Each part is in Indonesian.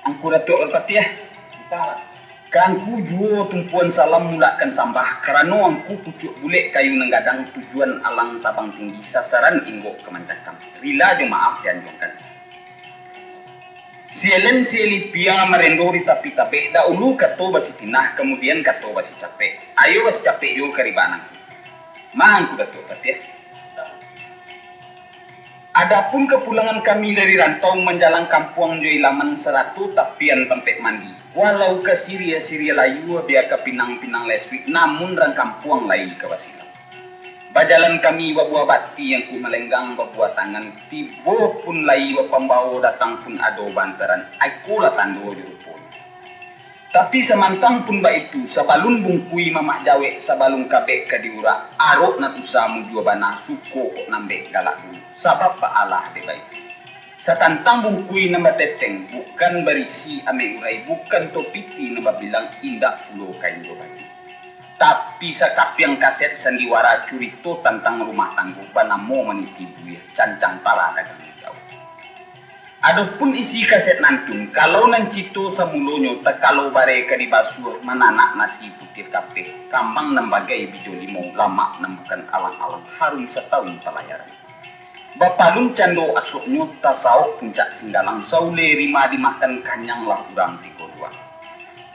Angku datuk berpati ya. Kangku juo tumpuan salam mulakan sambah karena angku pucuk bulik kayu nenggadang tujuan alang tabang tinggi sasaran inggo kemancakan. Rila jo maaf dianjurkan. Sielen sielipia merendori tapi tape dahulu kato basi tinah kemudian kato basi capek. Ayo basi capek yo karibanan. Angku datuk berpati ya. Adapun kepulangan kami dari rantau menjalang kampung Joilaman seratu tapian tempat mandi. Walau ke Syria layu biar ke Pinang Leswi, namun rang kampung lain ke Wasilam. Bajalan kami babuah bati yang ku melenggang babuah tangan, tibo pun lai pembawa datang pun ado bantaran, akulah tando jurupun. Tapi semantang pun ba itu, sabalun bungkui mamak jawe, sabalun kabek ke diura, arok na tusamu jua bana suko kok nambek galak dulu. Sabab ba Allah de ba itu. Satantang bungkui nama teteng, bukan berisi ame urai, bukan topiti nama bilang indah pulau kain jua bati. Tapi sakap yang kaset sandiwara curito tentang rumah tangguh, bana mo meniti buya, cancang pala dagang jauh. Adapun isi kaset nantun, kalau nancito sa mulonyo, tak kalau bare ka dibasuh mananak nasi putih kape, kambang nambagai bijo limau, lama nambukan alang-alang, harum setahun pelayaran. Bapalun cando asuknyo, tasawok puncak singgalang, saule rima dimakan kanyang lah urang tiko dua.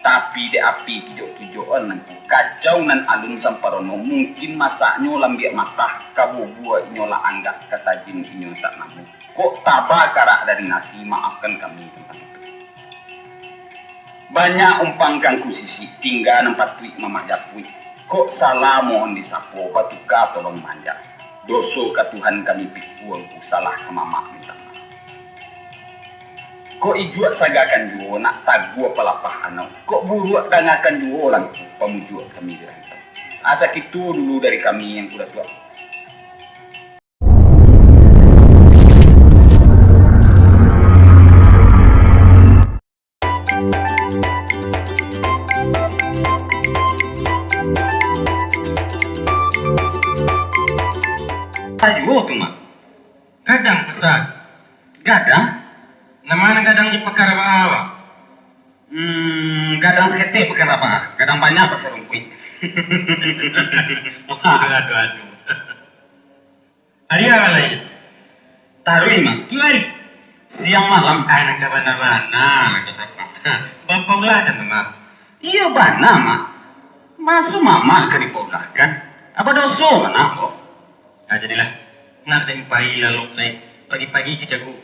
Tapi de api kijok-kijokan nangku, kacau nan alun samparono, mungkin masaknyo lambiak matah, kabu buah inyola anggap katajin inyo tak namu. Kok tabah karak dari nasi, maafkan kami tentang itu. Banyak umpang kangku sisi, tinggal nempat tuik mamak japui. Kok salah mohon disapo, batuka tolong manjat. Doso ke Tuhan kami pikuang, salah ke mamak minta maaf. Kok ijuak sagakan juo, nak tagua pelapah anau. Kok buruak dangakan juo orang tu, pemujuak kami dirantau. Asa itu dulu dari kami yang kuda tua. Ayo tu mak. Gadang besar. Gadang? Namanya gadang di perkara bawa. Gadang sekete perkara apa? Gadang banyak apa serungkui? Aduh. Hari apa lagi? Taruh mak. Lari. Siang malam. Anak ke mana-mana. Bapak ulah kan mak. Iya bana mak. Masuk mama ke dipaudahkan. Apa dosa mana kok? Ah jadilah. Nak dan pagi lalu naik pagi-pagi ke jago.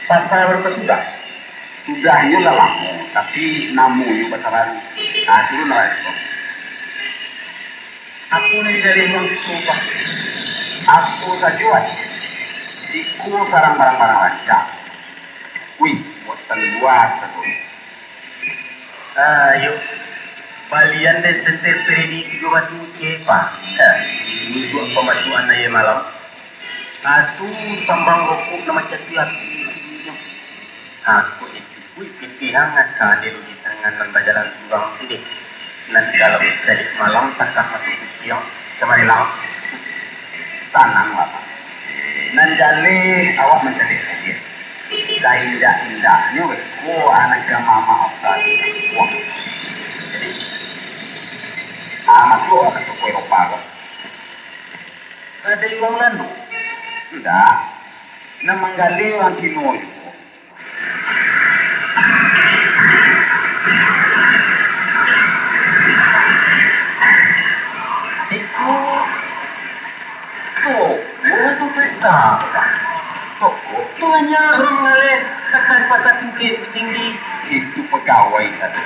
Pasal berapa sudah? Sudahnya lah lama, tapi namunnya pasaran. Nah, dulu nak respon. Aku ni dari orang Supa. Aku sajuan. Siku sarang barang-barang rancak. Wih, buatan luar satu. Ayo. Balian deh sentir peredi 3 batu cepa. Untuk pemasukan naya malam. Atu sambang rokok nama cetiak. Aku itu piti hangat hadir di tangan lembajalan surang ini. Nanti kalau jadi malam takkan satu siang kemari laut. Tanang lah Pak. Nanjali awak mencari saja. Indah-indahnya weko anak mama tadi. Wah. Jadi masuk ke toko Eropa kok. Ada uang landu? Enggak. Namanggali orang Cino juga. Itu besar. Toko itu hanya orang ngalih tekan pasar tinggi. Itu pegawai awai satu.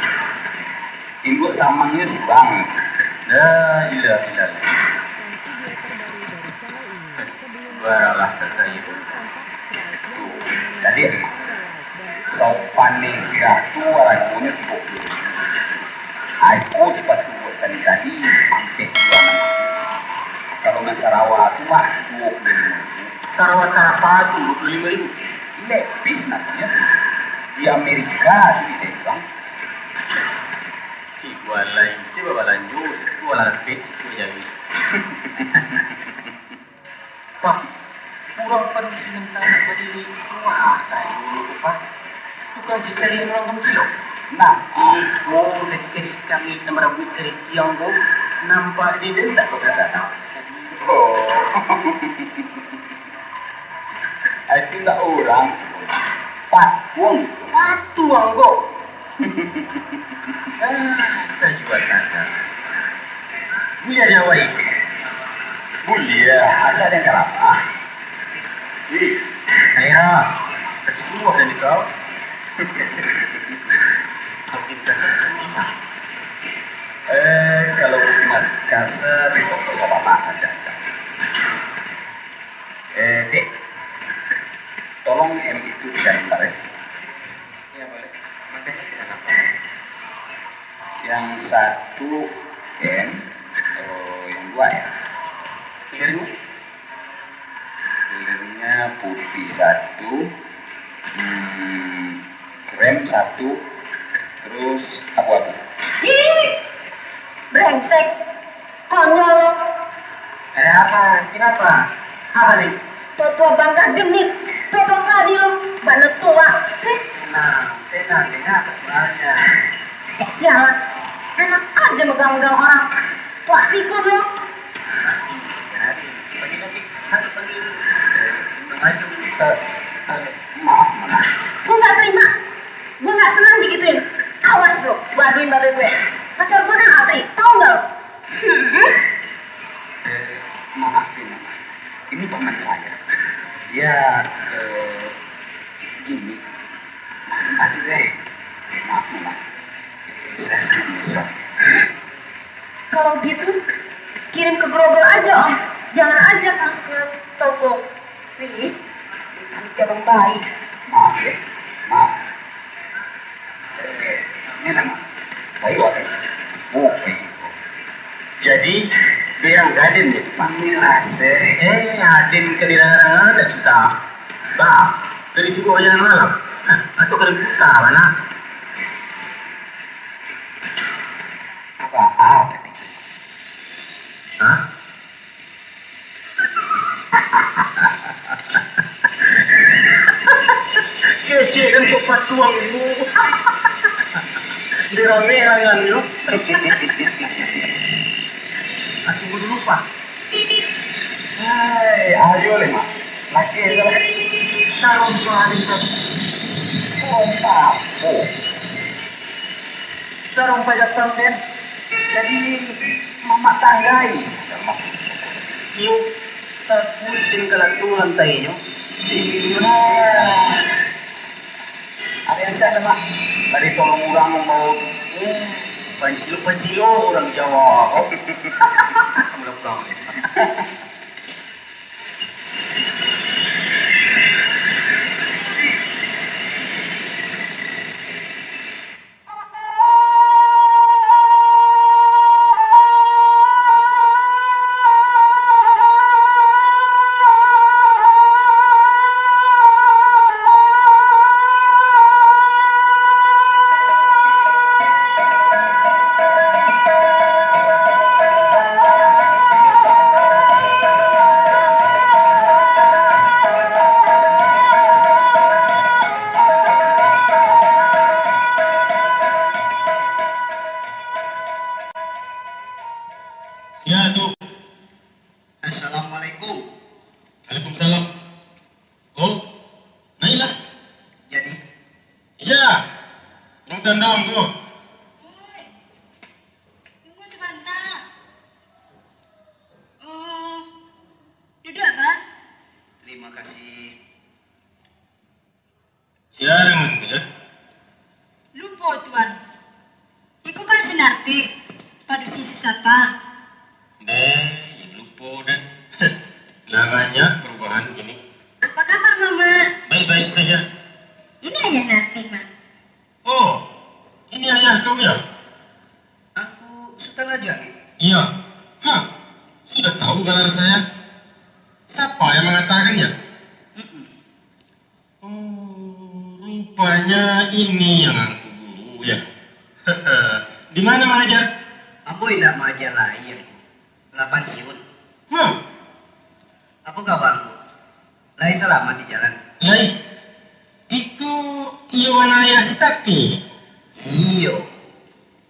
Induk samangnya surang. Nah, iya. Dan video terbaru dari channel ini sebelum Baraklah sekali. tulisan subscribe yang Tuh, berwarna jadi merah, tanda like dan ikut Sopane siratu waragonya 30. Aku sepatu buat tadi sampai 2. Kalau dengan Sarawak itu mah 25. Sarawak apa tuh 25.000? Lepis namanya. Di Amerika itu ditembak. Walai, si babalanjut, itu walang fit, itu jadi. Pak, kurang pada sementara berdiri. Wah, kayak dulu Pak. Tukang cari orang kamu kilo. Nah, Itu ketika kami merabut dari tiang bu, nampak di denda kok datang. oh. Itu enggak orang. Patung. Tuang kok. Saya juga tanda. Mulia Jawa itu. Mulia, asal yang kerapa. Ih, Aira, kasih semua dari kau. Makin kasar kan lima. Kalau mas kasar itu sama aja. Dek, tolong M itu digantar ya. Ya boleh. Makanya kita apa? Yang satu M, yang dua ya. Kirimu? Kulirnya putih satu, krem satu, terus abu-abu. Ih, brengsek, konyol, Ada apa? Kenapa? Apa nih? tua bangga genit, tua tadi lo, banget tua, Tenang, kenapa soalnya? sialan, enak aja megang-megang orang, tua pikun lo, Maaf, mana? gue gak terima, gue gak senang digituin, awas lo, baduin babe gue, pacar gue kan Alfi, tau gak lo? Maafin, Mama. Ini paman saya. Dia gini. Mati deh. Maaf, Mama. Saya sangat menyesal. Kalau gitu, kirim ke Grogol aja om, jangan aja masuk ke toko. Wih, ini cabang baik. Maaf ya. Maaf. Ini nama. Bayu ada. Oh, baik. Jadi, bilang gadin ya? Pamilase. Adin ke dilarang ada bisa. Bah, dari suku aja malam. Atau ke buta mana? Apa tadi? Hah? Kece kan kok patuang itu. Dirame-rangan yuk. Aku dulu Pak. Hai, ayo lima. Laki salah. Sarung paling satu. Oh, papo. Sarung pajak pangden. Jadi mama tanggai. Yuk, takutin kelaturan tayo. Ada yang saya nama dari tolong orang mau Pancilo orang Jawa. Kamu pulang. Ya, tuh. Assalamualaikum. Waalaikumsalam. Oh, naiklah. Jadi, Iya. Yang tandang tuh. Tunggu sebentar. Duduk apa? terima kasih. Siaran ya. Lupa Tuan. Iku kan Sinarti, padu sisi sapa. Lupa dan namanya perubahan ini. Apa kabar Mama? Baik-baik saja. Ini ayah Narti, Ma. Oh, ini ayah kau ya? Aku Sultan Raja. Iya. Hah, sudah tahu gelar saya? Siapa yang mengatakannya? Oh, rupanya ini yang aku guru ya. Di mana mengajar? Ambo tidak mengajar lain. 8 siun. Apa kabarmu? Lain selamat di jalan. Lain. Itu Iwan ayah Stati. Iyo.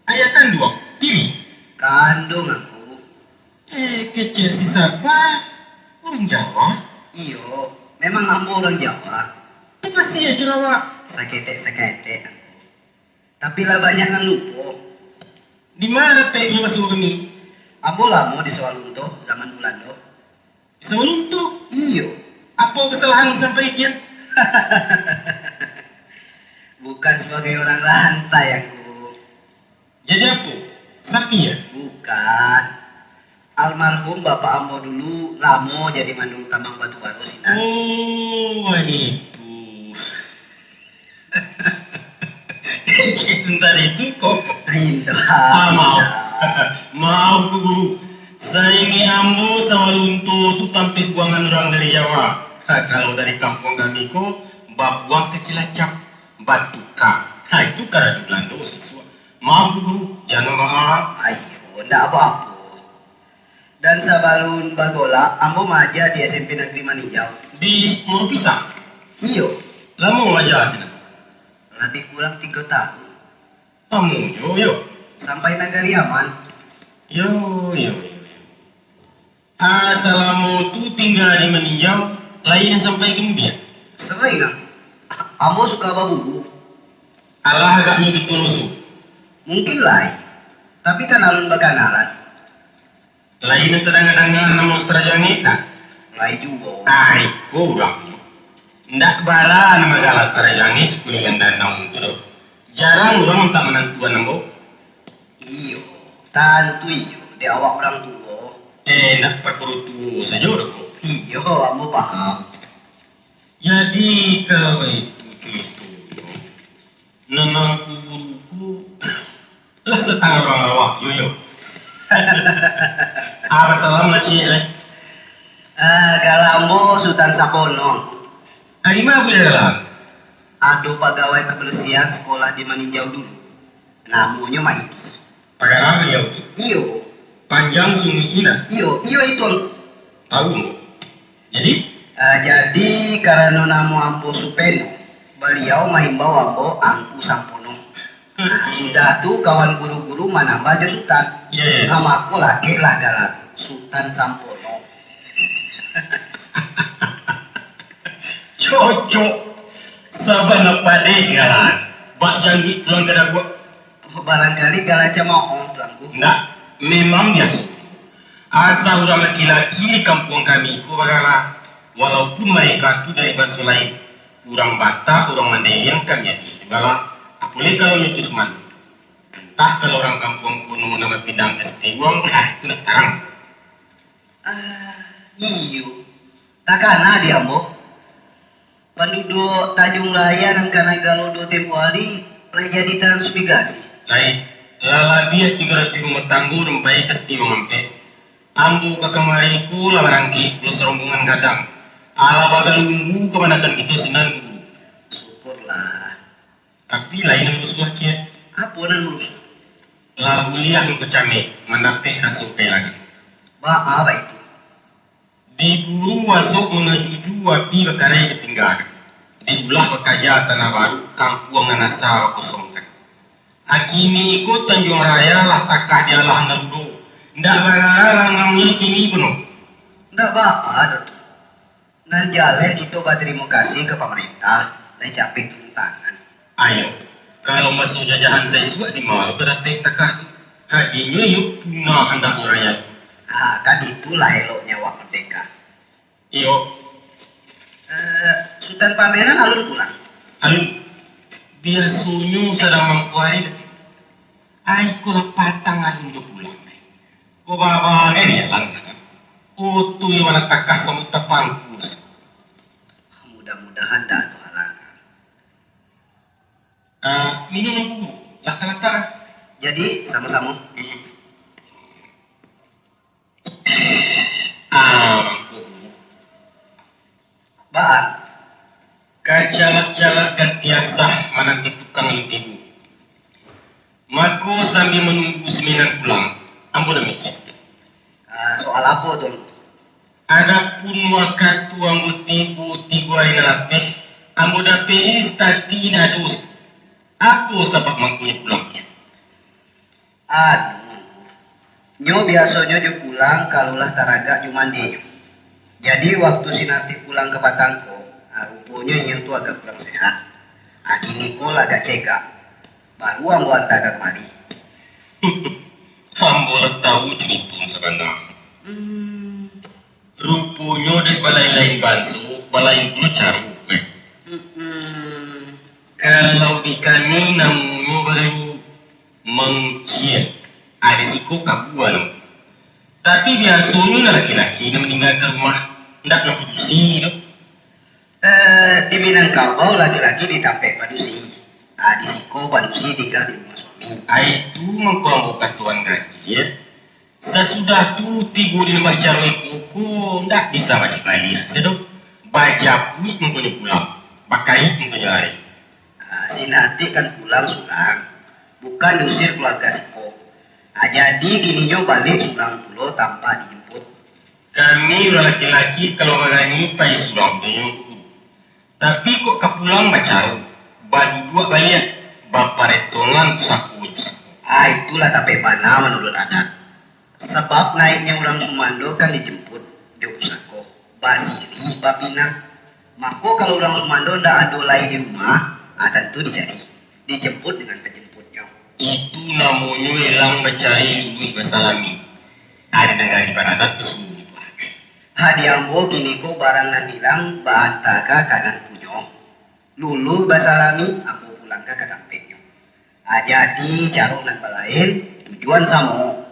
Ayah kan dua. Pilih. Kandung aku. Kecil si siapa? Orang Jawa. Iyo. Memang ambo orang Jawa. Itu pasti ya Jawa. Sakete. Tapi lah banyak yang lupa. Di mana tehnya masuk kami? Ambo lama di Sawalunto zaman Belanda. Sebelum Iyo. apa kesalahan sampai kian? Bukan sebagai orang rantai aku. Jadi apa? Sapi ya? Bukan. Almarhum bapak ambo dulu lama jadi mandul tambang batu baru sih. Oh, itu. Sebentar itu kok. Maaf Bu Guru. Saya ini ambo sama lunto itu tampil buangan orang dari Jawa. Kalau dari kampung kami kok buang ke Cilacap, Batuka. Itu karena di Belanda siswa. Maaf Bu Guru, jangan maaf. Ayo, ndak apa-apa. Dan sabalun bagola, ambo maja di SMP Negeri Maninjau. Di Muru Pisang. Iyo, Lama aja sini. lebih kurang 3 tahun. Kamu yo. Sampai Nagari Aman. Yo. Assalamu tu tinggal di Meninjau, lain sampai Gembira. Sering aku. Ambo suka babu. Allah agaknya ditulusu. Mungkin lain. Tapi kan alun bakanalan. Lain terang-terangan nama Strajani tak? Lain juga. Ay, kurang. Ndak bala nama galas Strajani kuningan danau itu. Jarang orang tak menentuan nambo. Iyo, tentu iyo. Di awak orang tua. Nak perkurutu saja aku. Iyo, ambo paham. Jadi kalau itu. Nama guruku lah setengah orang awak yo. Apa salam macam ni? Kalau ambo Sultan Sapono. Hari mana boleh dalam? Ada pegawai kebersihan sekolah di Maninjau dulu. Namanya Maiki. Pagaraman ya itu. Iyo, Panjang sungai ina. iyo itu. Tahu mo? Jadi? Jadi karena nama ambo Supeno, beliau mahimbau ambo Angku Sampono. Sudah tuh kawan guru-guru menambah aja Sultan. Iya. Nama aku laki lah galat Sultan Sampono. Cocok. Sabana pade galan. Bak janji tulang kada gua. Barangkali galatnya mau tuanku. Enggak, memang dia suruh. Asal orang laki-laki di kampung kami itu bagala. Walaupun mereka itu dari bangsa lain. Orang Batak, orang Mandailing kan ya. Segala. Apalagi kalau itu seman. Entah kalau orang kampung kuno nama pindang ST uang, itu nak tarang. Iyo. Takana dia ambo. Penduduk Tanjung Raya dan Kanagaludo tempo hari lah jadi transmigrasi. Lain, lala dia 300 rumah tangguh rempai kesti mengampe. Ambu ke kemari ku lamarangki, plus rombongan gadang. Ala bagalunggu kemanakan itu sinan guru. Syukurlah. Tapi lain yang musuh kia. Apa nan lulus? Lah kuliah yang kecame, mandapek asupe lagi. Apa itu? Diburu masuk menuju api berkarai ketinggalan. Diulah bekerja tanah baru, kampung nganasa kosongkan. Hakimi ikut Tanjung Raya lah takah dia lah nerdo. Ndak barang ngambil kini penuh. Nggak apa-apa, Datuk. Nan jalan kita berterima kasih ke pemerintah dan capek turun tangan. Ayo, kalau masuk jajahan saya suat di mawar berapek takah. Hadinya yuk punah hendak rakyat. Kan itulah eloknya wak merdeka. Iyo, Sultan Pamenan alun pulang. alun. biar sunyu sedang mengkuari. Ay, ko na patang alun jo pulang. Ko babangin ya lang. Utu yung walang takas sa mutapangku. Mudah-mudahan dah ada halangan. Minum dulu. Lata-lata. Jadi sama-sama. Baan. Kajalak-jalak dan tiasah menanti tukang ibu. Mako sambil menunggu seminan pulang. Ampun demikian. Soal apa tuh? Adapun waktu ambo tibu hari nalapeh, ambo dapeh tadi nadus. Aku sebab mangkunya pulang. Nyo biasanya dia pulang kalulah taraga jumandi. Jadi waktu si nanti pulang ke Batangko, rupanya nyo tu agak kurang sehat. Ini ko agak cekak. Baru ambo hantar ke kemari. Ambo tahu cerita sebenarnya. Rupanya di balai lain bantu, balai puluh caru. Kalau di kami namanya baru mengkian, ada siko kabuan. Tapi biasanya laki-laki yang meninggalkan rumah tidak nak produksi. Di Minangkabau laki-laki ditampek padusi. Di siko padusi tinggal di rumah suami. Itu mengkurang buka tuan gaji ya. Sesudah tu tiga di lembah caroi koko, tidak bisa baca lagi. Sedok baca puit mempunyai pulang, pakai mempunyai lari. Si nanti kan pulang surang, bukan diusir keluarga siko. Jadi gininya balik surang dulu tanpa dijemput. Kami udah laki-laki kalau bagani pai surang tu. Tapi kok kepulang baca, badu dua balik, bapak retongan saku. Itulah tapi mana menurut adat. Sebab naiknya orang Sumando kan dijemput di Usako, Basiri, Babina. Maka kalau orang Sumando ndak ada lain di rumah, tentu dijemput dengan penjemputnya. Itu namanya hilang mencari lulus bersalami. Ada dengan ibadat kesulitan. Di Ambo kini ko barang nan hilang bahantaga kanan punyo. Lulu basalami aku pulang ke kadampeknya. Jadi carong nan balain tujuan samo.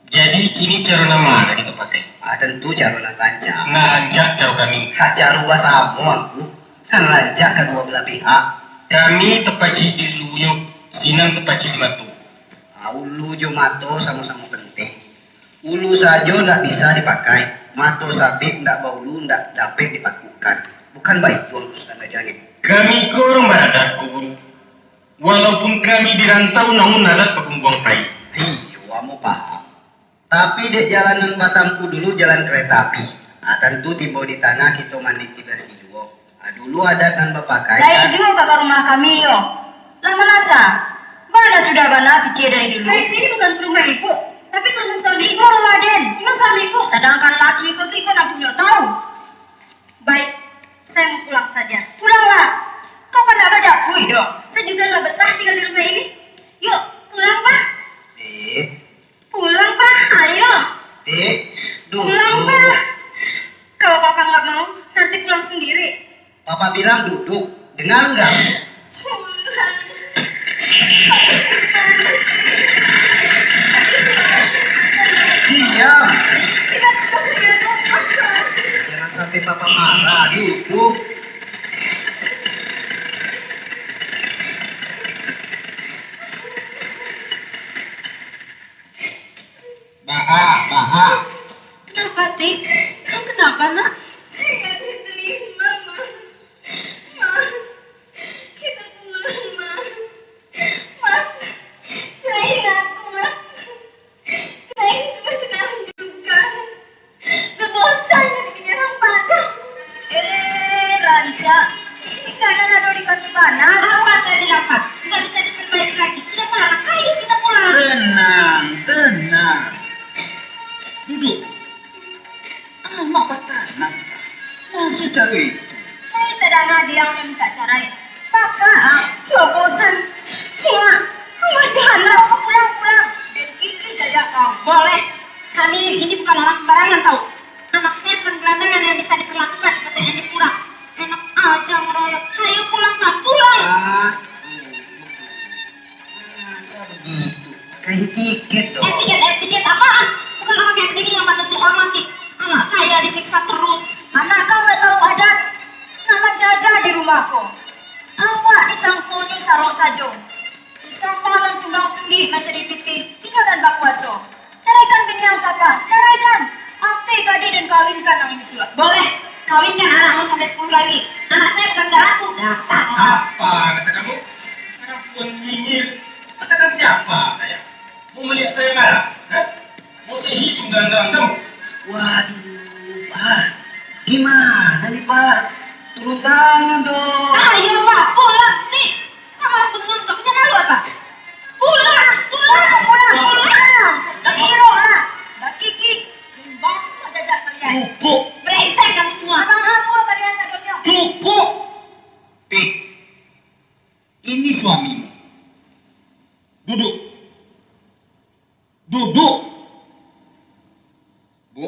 Jadi kini cara nama kita pakai. Tentu carong nan lancar. Lanjak cara kami. Cara sama aku. Kan lancar kedua belah pihak. Kami tepaci di Luyo, Sinang tepaci di Matu. Ulu jo mato sama-sama penting. Ulu saja ndak bisa dipakai. Mato sabit ndak baulu ndak dapat dipakukan. Bukan baik tuan Ustaz Najani. Kami kurang beradat guru. Walaupun kami dirantau namun adat pembuang saya. Iyo, kamu paham. Tapi dek jalanan Batamku dulu jalan kereta api. Tentu tiba di tanah kita manipulasi juga. Dulu ada kan berpakai. Saya juga ke rumah kami yo. Lama nasa. Mana sudah bana pikir dari dulu. Saya sini bukan ke rumah ibu, tapi ke rumah suamiku, rumah Den. Rumah suamiku. Sedangkan laki itu nak punya tahu. Baik, saya mau pulang saja. Pulanglah. Kau kan ada dapur dong. Saya juga nggak betah tinggal di rumah ini. Yuk, pulang Pak. Pulang Pak, ayo. Duduk. Pulang Pak. Kalau Papa nggak mau, nanti pulang sendiri. Papa bilang duduk. Dengar nggak? Pulang. Diam. Jangan sampai Papa marah. Duduk. Baha. Kenapa, Tik? Kamu kenapa, nak? Saya nggak diterima, Ma. Ma, kita pulang, Ma. Mas, saya ngaku, Mas. Saya juga senang juga. Bosan jadi penyerang padang. Raisa, ini kanan ada di kaki kanan. Apa tadi apa? Nggak bisa diperbaiki lagi. Sudah parah, ayo kita pulang. Tenang. Duduk. Mak tenang. Masih cari. Saya sedang bilang minta cerai. Papa, saya bosan. Cuma janganlah aku pulang. Ini saja kau. Boleh. Kami ini bukan orang sembarangan tahu. Anak saya bukan gelandangan yang bisa diperlakukan seperti ini pulang. Enak aja ngeroyok. Ayo pulang, Pak. Pulang. Itu kayak tiket dong. Etiket apaan? Bukan orang kayak begini yang patut dihormati. Anak saya disiksa terus. Anak kau nggak tahu adat. Nama jaja di rumahku. Awak disangkuni sarok sajo. Disampalan tunggang tunggi mencari pitik. Tinggal dan bakwaso. Ceraikan bini yang sapa. Ceraikan. Ampe gadi dan kawinkan yang ini surat. Boleh. Kawinkan anakmu sampai 10 lagi. Anak saya bukan darahku. Dasar. Apa kata kamu? Perempuan nyinyir. Katakan siapa saya? Mau melihat saya marah? Hah? Mau saya hitung dalam kamu? Waduh, Pak. Gimana nih, Pak? Turun tangan dong. Ayo Pak, pulang. Nih, kamu harus tunggu gak punya malu apa? Pulang. Tak kira lah. Tak kiki. Bos ada jak kalian. Cukup. Brengsek kamu semua. Abang aku kalian tak cocok. Cukup. Tik. Ini suamimu. Duduk. Duduk. Bu.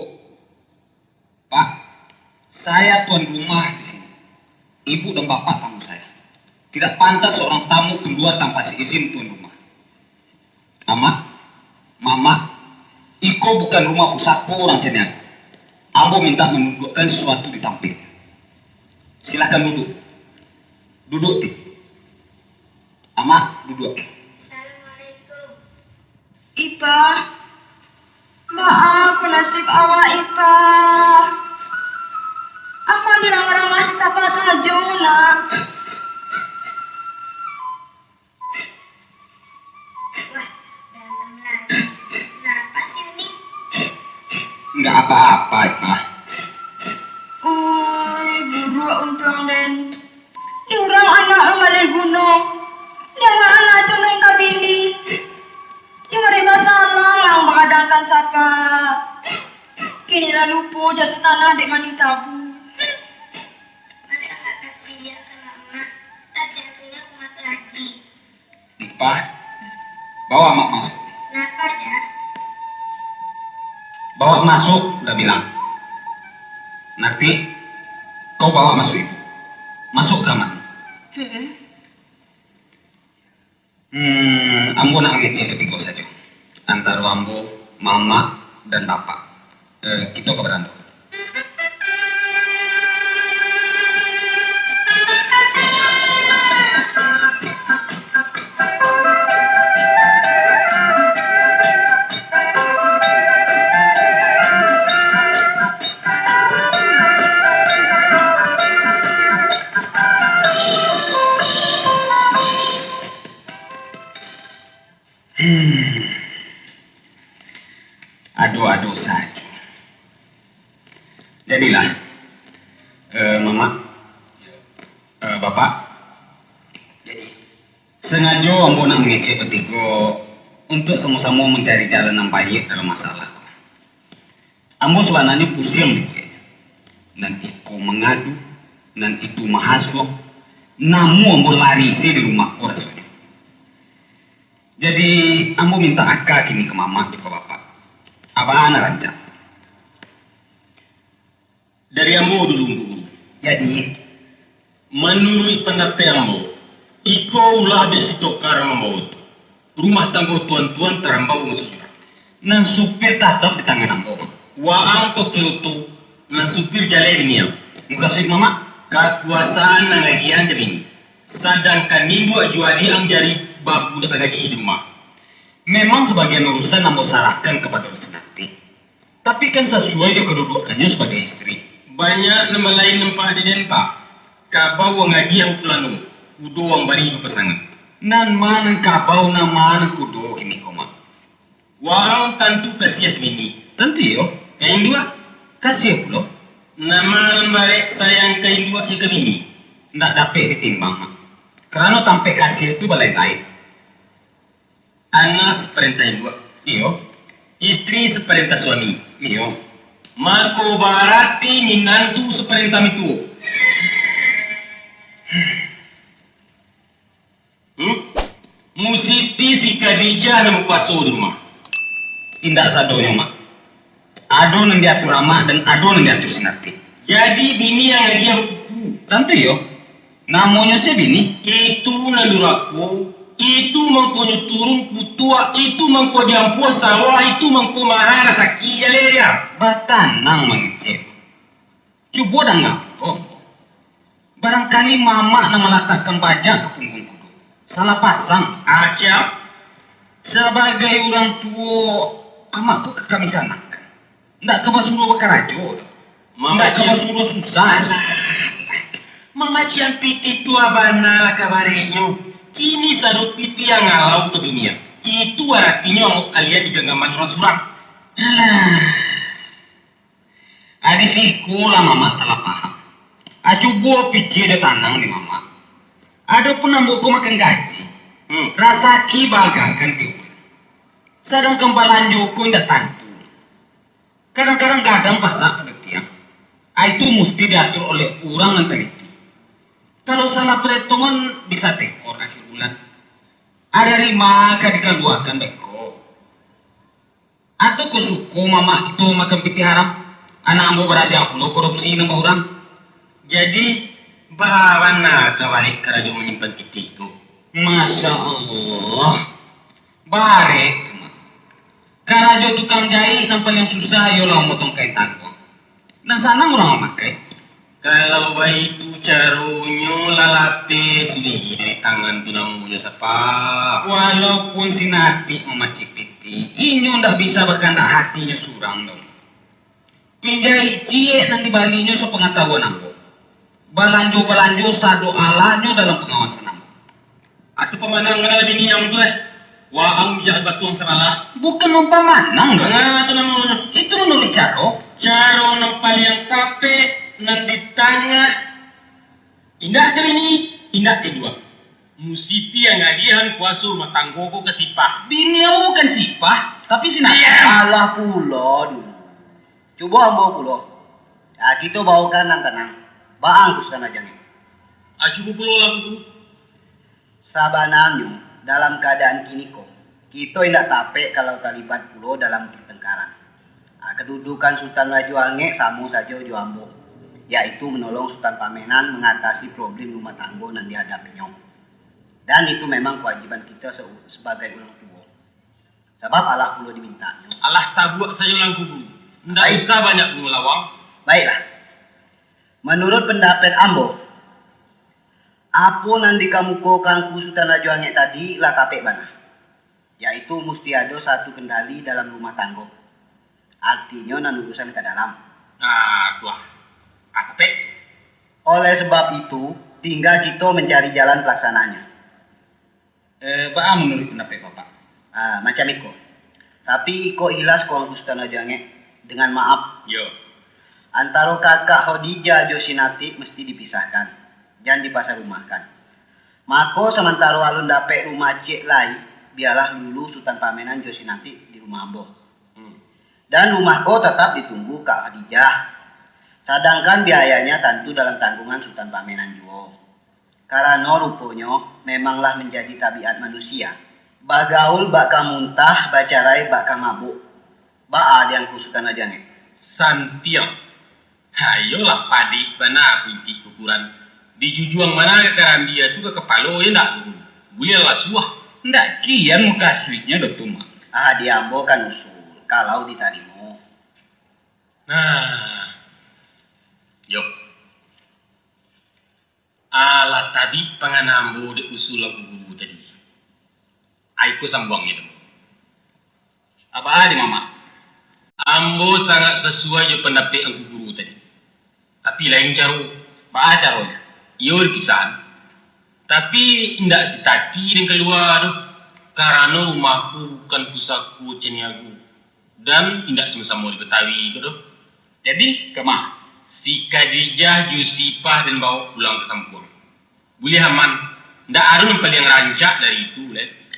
Pak. Saya tuan rumah di sini. Ibu dan bapak tamu saya. Tidak pantas seorang tamu keluar tanpa seizin tuan rumah. Mama, Iko bukan rumah pusatku orang Ceniaga. Ambo minta menundukkan sesuatu di tampil. Silahkan duduk. Duduk, Tik. Ama, duduk. Assalamualaikum. Ipa. Maaf nasib awak Ipa. Apa dilarang masih sapa saja nak? Wah, berantem lagi. Kenapa sih ini? Enggak apa-apa, Ipa. Buruk untung den. Diurang anak amalai gunung. Jangan anak cuma kabindi. Jangan ada masalah yang mengadangkan saka. Kini lah lupa jatuh tanah dek mani tabu. Masa nggak kasihan sama emak? Tadi hasilnya kumat lagi. Ipa, bawa mak masuk. Kenapa ya? Bawa masuk, udah bilang. Nanti kau bawa masuk ibu. Masuk ke kamar. Ambo nak ngecek ketiga saja. Antara ambo, mama, dan bapak. Kita ke beranda. Aduh saja. Jadilah, mama, bapak. Jadi, sengaja ambo nak mengecek petigo untuk sama-sama mencari jalan yang baik dalam masalah. Ambo sebenarnya pusing dikit. Dan itu mengadu, dan itu mahasiswa. Namun ambo lari di rumahku rasanya. Jadi, ambo minta akak kini ke mama ke bapak. Apa anak rancang? Dari ambo dulu. Jadi, Menurut pendapat ambo, iko ulah bestokar membawa rumah tangga tuan-tuan terambau maksudnya. Nan supir tetap di tangan ambo. Waang to kyoto, nan supir jalan ini ya. Muka sih mama, kekuasaan nang lagian jadi ini. Sedangkan minggu juali ang jari babu dapat lagi hidupmah. Memang sebagian urusan ambo sarahkan kepada urusan nanti. Tapi kan sesuai dengan kedudukannya sebagai istri. Banyak nama lain nempat di denpak. Kabau wang lagi yang pelanu. Kudo wang bari pasangan. Nan man kabau na man kudo kini koma. Wang tentu kasihan ini. Tentu yo. Kain dua kasih pulo. Nama lembarek sayang kain dua ke ini. Ndak dapat ditimbang. Karena tampe kasih itu balai lain. Anak seperintah dua. Iyo. Istri seperintah suami. Iyo. Marco Barati minantu seperintah itu. Musiti si Khadijah na mupaso di rumah. Tidak sadonya mak. Ado nang diatur ama dan ado nang diatur sinarti. Jadi bini yang lagi yang tentu yo. Namanya si bini. Itu naluraku. Itu mengkonyo turun kutu tua itu mangko diampua sawah itu mangko mahara sakit ya. Batanang mengecek. Coba dan ngapok. Barangkali mama nak meletakkan bajak ke punggung kudu. Salah pasang. Acap. Sebagai orang tua, amakku ke kami sana. Ndak ke basuruh bekarajo. Ndak ke basuruh susah. Mamacian piti tua bana kabarenyo. Kini sadut piti yang ngalau ke dunia. Itu artinya mau kalian di genggaman orang suram. Adi siku lah mama salah paham. Coba pikir dia tanang nih mama. Ada pun ambuku makan gaji. Rasaki bagakan tiup. Sedang kembalan joko indah tantu. Kadang-kadang gadang pasak pada tiang. Itu mesti diatur oleh orang yang teliti. Kalau salah perhitungan bisa tekor akhir bulan. Ada lima dikeluarkan beko. Atau kesuku mama itu makan piti haram. Anak ambo berada pulau korupsi nama orang. Jadi bagaimana kawari kerajo menyimpan piti itu? Masya Allah. Barek. Karajo tukang jahit nampak yang susah yolah motong kain tanggung. Nah sana orang memakai. Kalau bayi itu carunyo lalate sini dari tangan tunamunya siapa? Walaupun si Nati memacik piti, inyo ndak bisa berkanda hatinya surang dong. Pinjai cie nanti balinya so pengetahuan ambo. Balanjo sado alanyo dalam pengawasan ambo. Atau pemandangan lebih niang tu Wahang jahat batuang salah. Bukan umpamanang dong. Nah, itu namanya. Itu menurut caro. Caro nempal yang kape nan di tengah. Indah kali ini, indah kedua. Musipi yang ngadihan kuasa rumah tanggoku ke sipah. Bini aku bukan sipah, tapi si Nati. Salah pulo dulu. Coba ambo pulo. Ya kita bawakan nang tenang. Baang kuskan aja nih. Acu pulau lagu. Sabananyo dalam keadaan kini kok. Kita tidak tape kalau terlibat pulo dalam pertengkaran. Kedudukan Sultan Rajo Angge sama saja Jo Ambo. Yaitu menolong Sultan Pamenan mengatasi problem rumah tangga yang dihadapinya. Dan itu memang kewajiban kita sebagai orang tua. Sebab Allah pulo dimintanya. Allah tabuak saja langku bu. Nggak usah banyak ngulawang. Baiklah. Menurut pendapat Ambo, apa nanti kamu kokan ku Sultan Rajo Angge tadi lah kapek bana. Yaitu mesti ada satu kendali dalam rumah tangga. Artinya nan urusan ke dalam. Nah, tuah. Kapek. Oleh sebab itu, tinggal kita mencari jalan pelaksananya. Pak menurut pendapat Bapak. Macam itu. Tapi iko ilas kau Sultan Rajo Angge dengan maaf. Yo. Antara kakak Khadijah Josinati mesti dipisahkan. Jangan dipasar rumahkan. Maka sementara alun dapet rumah cik lai, biarlah dulu Sultan Pamenan Josinati di rumah Ambo. Dan rumah kau tetap ditunggu Kak Khadijah. Sedangkan biayanya tentu dalam tanggungan Sultan Pamenan juga. Karena rupanya memanglah menjadi tabiat manusia. Bagaul baka muntah, bacarai baka mabuk. Ada yang Sultan aja nih. Santiang. Hayolah padi bana binti kukuran. Di jujuang mana kekaran dia tu ke kepala ya ndak dulu. Boleh lah suah. Ndak kian muka suitnya do tuma. Di Ambo kan usul. Kalau ditarimo. Nah. Yuk. Alat tadi penganambu di usul aku guru tadi. Aiku sambung itu. Apa di mama? Ambo sangat sesuai dengan pendapat aku guru tadi. Tapi lain caru. Apa caranya? Iyo dikisahan. Tapi tidak setati dan keluar. Karena rumahku bukan pusatku ceniagu. Dan tidak sama-sama di Betawi gitu. Jadi kemana? Si Khadijah, Yusipah dan bawa pulang ke kampung. Boleh aman. Tidak ada yang paling rancak dari itu.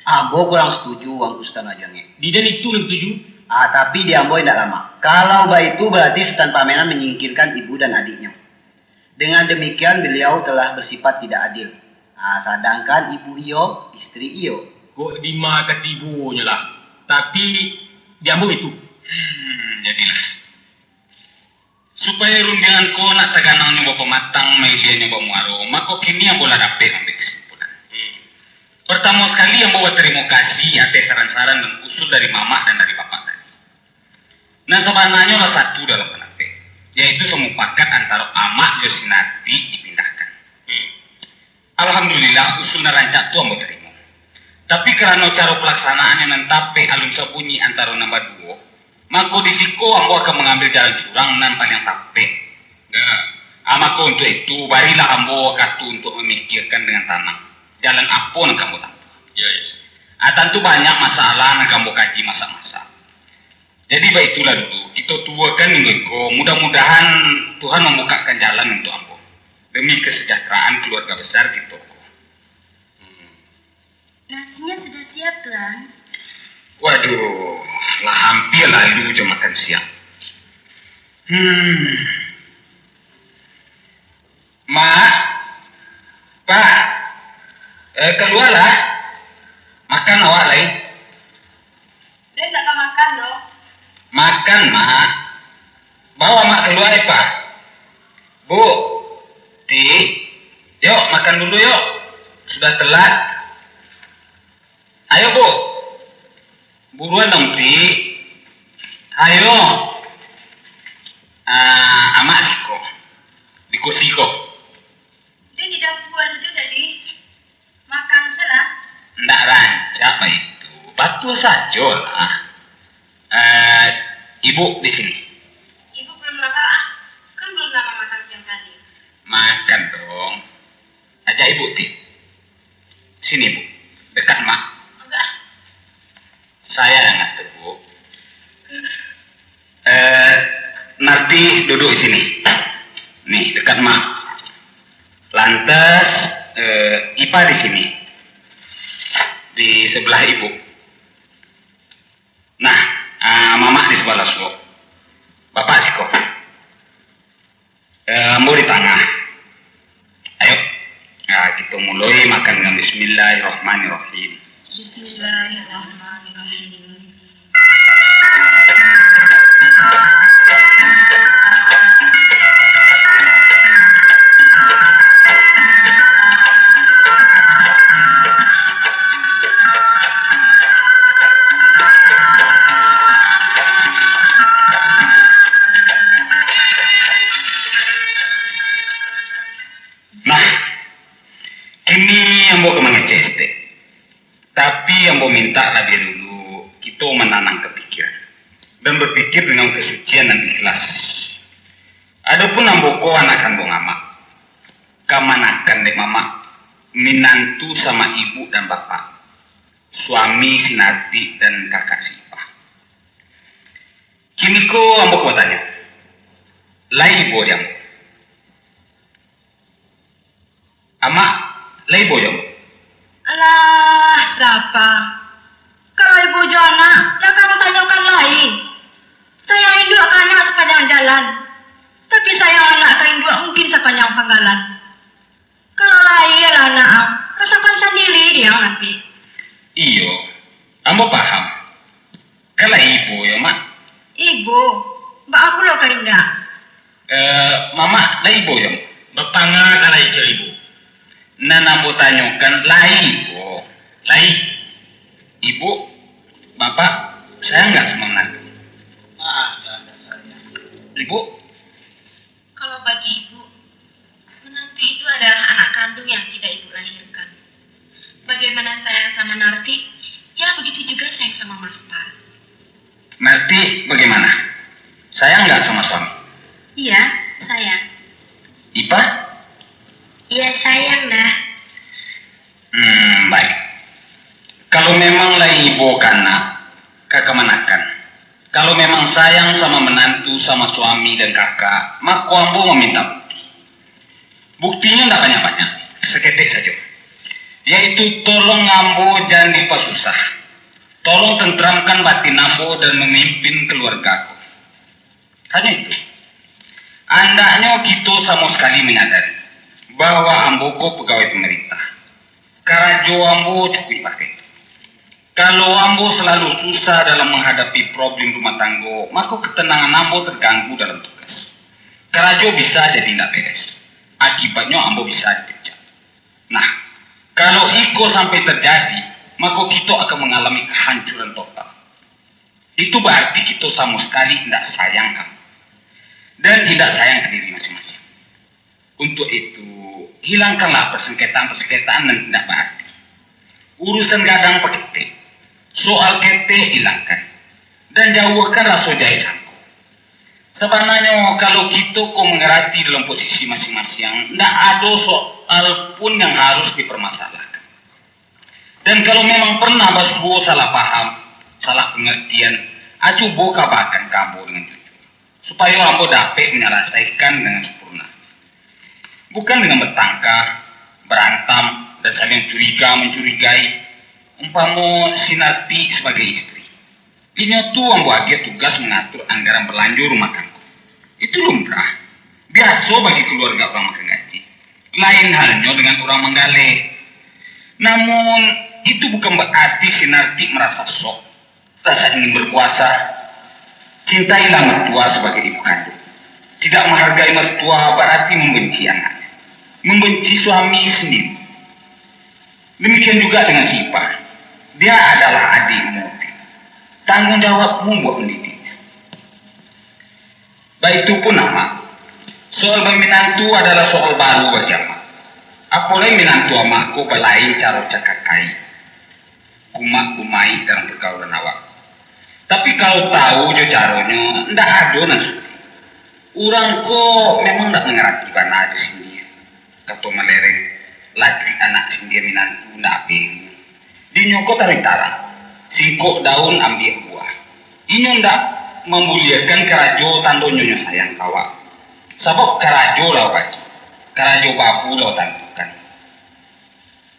Ambo kurang setuju Wang Ustaz Ajangnya. Di dan itu yang setuju. Tapi di Ambo tidak lama. Kalau itu berarti Sultan Pamenan menyingkirkan ibu dan adiknya. Dengan demikian beliau telah bersifat tidak adil. Sedangkan ibu iyo, istri iyo. Kok di ketibunya lah. Tapi di Ambo itu. Jadilah. Supaya rundingan ko nak taganang nyoba pematang, mailian nyoba muaro, maka kini yang bola dapet ambil kesimpulan. Pertama sekali yang bawa terima kasih atas saran-saran dan usul dari mama dan dari bapak tadi. Nah sebenarnya lah satu dalam penape, yaitu semupakat antara amak Josinati dipindahkan. Alhamdulillah usulnya rancak tu ambo terima. Tapi karena cara pelaksanaan yang nantape alun sabunyi antara nombor dua, maka disiko ambo akan mengambil jalan curang nan paling tape. Nah, amako untuk itu barilah ambo katu untuk memikirkan dengan tenang. Jalan apa yang kamu tahu? Ya. Tentu banyak masalah yang kamu kaji masa-masa. Jadi baiklah dulu, kita tuakan minggu. Mudah-mudahan Tuhan membukakan jalan untuk ambo demi kesejahteraan keluarga besar kita. Nasinya sudah siap, Tuan. Waduh, lah hampir lalu jam makan siang. Mak, Pak, keluarlah. Makan awak lain. Dia tak akan makan loh. Makan, Mak. Bawa Mak keluar, Pak. Bu, Ti, yuk makan dulu yuk. Sudah telat. Ayo, Bu. Buruan dong, Ti. Ayo. Amak siko. Di kursi kok. Dia di dapur saja jadi makan salah. Ndak rancak Pak itu. Batu saja lah. Ibu di sini. Ibu belum makan. Kan belum lama makan siang tadi. Makan dong. Ajak Ibu, Ti. Sini, Bu. Dekat Mak. Enggak. Saya yang ngatur, Bu. Nanti duduk di sini. Nih, dekat Mak. Lantas, Ipa di sini. Di sebelah Ibu. Nah, Mama di sebelah Suko. Bapak Siko. Mau di tengah. Ayo. Nah, kita mulai makan dengan Bismillahirrahmanirrahim. Bismillahirrahmanirrahim. Nah, kini yang mau kemana ceste. Tapi yang mau minta lebih dulu kita menanam kepikiran dan berpikir dengan kesucian dan ikhlas. Adapun amboko anakan bong amak, kamanakan dek mama, minantu sama ibu dan bapak, suami Sinati dan kakak Sipa. Kini ko ambok bertanya, lai bo jam. Amak, lai bo jam. Alah, siapa? Kalau ibu Jona, ya kamu tanyakan lain. Saya rindu akannya sepanjang jalan. Tapi sayang anak rindu mungkin sepanjang panggalan. Kalau lain ya anak, rasakan sendiri dia nanti. Iyo, ambo paham. Kalau ibu ya mak. Ibu, mbak aku loh Karinda. Mama, lai ibu ya. Bapanga kalau ibu. Nana mau tanyakan lai ibu. Lai. Ibu, bapak, saya nggak sama menantu. Masa ada saya? Ibu, Kalau bagi ibu, menantu itu adalah anak kandung yang tidak ibu lahirkan. Bagaimana sayang sama Narti, ya begitu juga sayang sama Mas Par. Narti bagaimana? Sayang nggak sama suami? Iya, sayang. Ipa? Iya, sayang dah. Baik. Kalau memang lai ibu kana, kakak manakan. Kalau memang sayang sama menantu, sama suami dan kakak, maka ambo meminta bukti. Buktinya tidak banyak-banyak, seketik saja. Yaitu tolong ambo jangan dipasusah. Tolong tentramkan batin ambo dan memimpin keluargaku. Hanya itu. Andaknya kita sama sekali menyadari bahwa ambo ko pegawai pemerintah. Karajo ambo cukup pakai. Kalau ambo selalu susah dalam menghadapi problem rumah tangga, maka ketenangan ambo terganggu dalam tugas. Karajo bisa jadi tidak beres. Akibatnya ambo bisa dipecat. Nah, Kalau iko sampai terjadi, maka kita akan mengalami kehancuran total. Itu berarti kita sama sekali tidak sayang kamu. Dan tidak sayang ke diri masing-masing. Untuk itu, hilangkanlah persengketaan-persengketaan yang tidak berarti. Urusan gadang pakai T. Soal kete hilangkan. Dan jauhkan rasa jahit sangko. Sebenarnya kalau kita kok mengerti dalam posisi masing-masing, tidak ada soal pun yang harus dipermasalahkan. Dan kalau memang pernah basuh salah paham, salah pengertian, coba kabarkan kamu dengan jujur. Supaya kamu dapat menyelesaikan dengan sempurna. Bukan dengan bertengkar, berantam, dan saling mencurigai, umpama Sinarti sebagai istri. Ini tuh yang bahagia tugas mengatur anggaran berlanjur rumah tangga. Itu lumrah, biasa bagi keluarga orang makan gaji. Lain halnya dengan orang menggale. Namun itu bukan berarti Sinarti merasa sok, rasa ingin berkuasa. Cintailah mertua sebagai ibu kandung. Tidak menghargai mertua berarti membenci anaknya, membenci suami sendiri. Demikian juga dengan si Ipah. Dia adalah adikmu. Tanggung jawabmu buat mendidiknya. Baik itu pun nama. Soal menantu adalah soal baru bagi amak. Apalagi menantu amakku belain cara cakakai. Kumak-kumai dalam pergaulan awak. Tapi kalau tahu jo caranya, ndak ada nasuh. Orang ko memang ndak mengerti bana di sini. Kata melereng, lagi anak sendiri menantu ndak pilih. Di nyoko tarik tarang. Singkok daun ambil buah. Ini ndak memuliakan kerajo tando nyonya sayang kawa. Sebab kerajo lah bagi. Kerajo babu lah tantukan.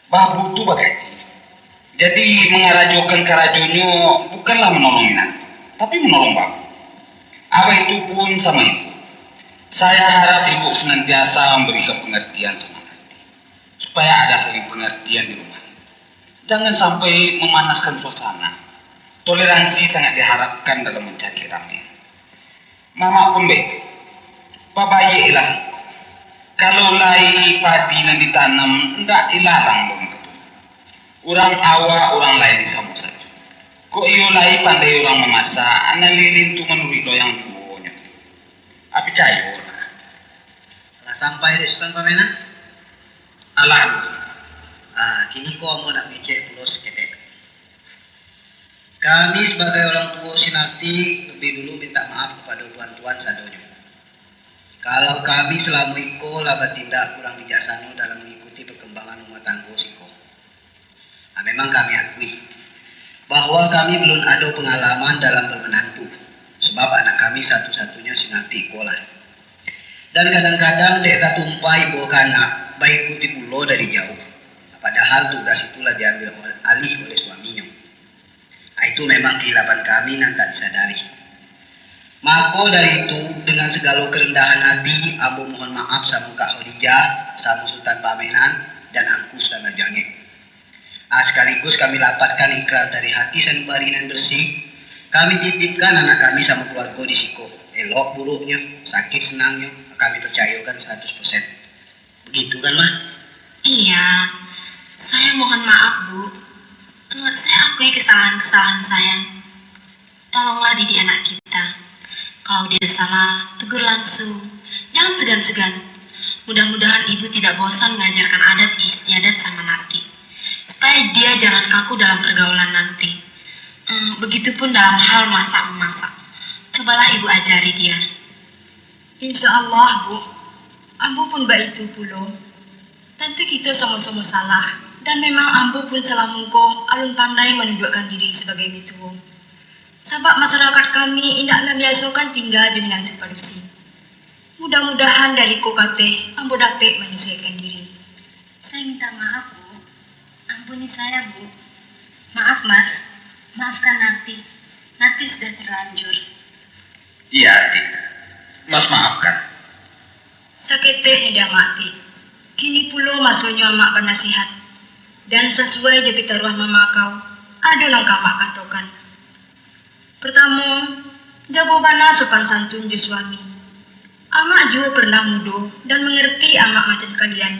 Babu tu bagaji. Jadi mengarajokan kerajonyo bukanlah menolong menantu, tapi menolong babu. Apa itu pun sama ibu. Saya harap ibu senantiasa memberikan pengertian sama nanti. Supaya ada saling pengertian di rumah. Jangan sampai memanaskan suasana. Toleransi sangat diharapkan dalam mencari ramean. Mama pun begitu. Babaye ilah. Kalau lai padi yang ditanam, enggak ilalang dong. Orang awak, orang lain sama saja. Kok iyo lai pandai orang memasak, anak lilin tu menurut yang tuanya. Apa cayo? Setelah sampai di Sultan Pamena, Alah. Kini kau mau nak ngecek pulau sekedek. Kami sebagai orang tua Sinarti lebih dulu minta maaf kepada tuan-tuan sadonyo. Kalau kami selama iko lah bertindak kurang bijaksana dalam mengikuti perkembangan rumah tangga siko. Memang kami akui bahwa kami belum ada pengalaman dalam bermenantu, sebab anak kami satu-satunya Sinarti iko lah. Dan kadang-kadang dek katumpai bawa kanak baik ikuti pulau dari jauh. Padahal tugas itulah diambil alih oleh suaminya. Itu memang kehilapan kami yang tak disadari. Maka dari itu, dengan segala kerendahan hati, Ambo mohon maaf sama Kak Khadijah, sama Sultan Pamenan, dan Angkus dan Jange. Sekaligus kami lapatkan ikrar dari hati sanubari dan bersih. Kami titipkan anak kami sama keluarga di Siko. Elok buruknya, sakit senangnya, kami percayakan 100%. Begitu kan, Mah? Iya, saya mohon maaf, Bu. Saya akui kesalahan-kesalahan saya. Tolonglah didik anak kita. Kalau dia salah, tegur langsung. Jangan segan-segan. Mudah-mudahan ibu tidak bosan mengajarkan adat istiadat sama Narti. Supaya dia jangan kaku dalam pergaulan nanti. Begitupun dalam hal masak-memasak. Cobalah ibu ajari dia. Insya Allah, Bu. Ambo pun baik itu pulau. Tentu kita sama-sama salah. Dan memang Ambo pun salah mungko alun pandai menunjukkan diri sebagai mituo. Sebab masyarakat kami tidak membiasakan tinggal di menantu padusi. Mudah-mudahan dari kokate Ambo dapat menyesuaikan diri. Saya minta maaf, Bu. Ampuni saya, Bu. Maaf, Mas. Maafkan Narti. Narti sudah terlanjur. Iya, Adik. Mas maafkan. Sakete dia mati. Kini pulau masuknya mak bernasihat. Dan sesuai di pitaruan mama kau, ada langkah mak katokan. Pertama, jago bana sopan santun ju suami. Amak juga pernah mudo dan mengerti amak macam kalian.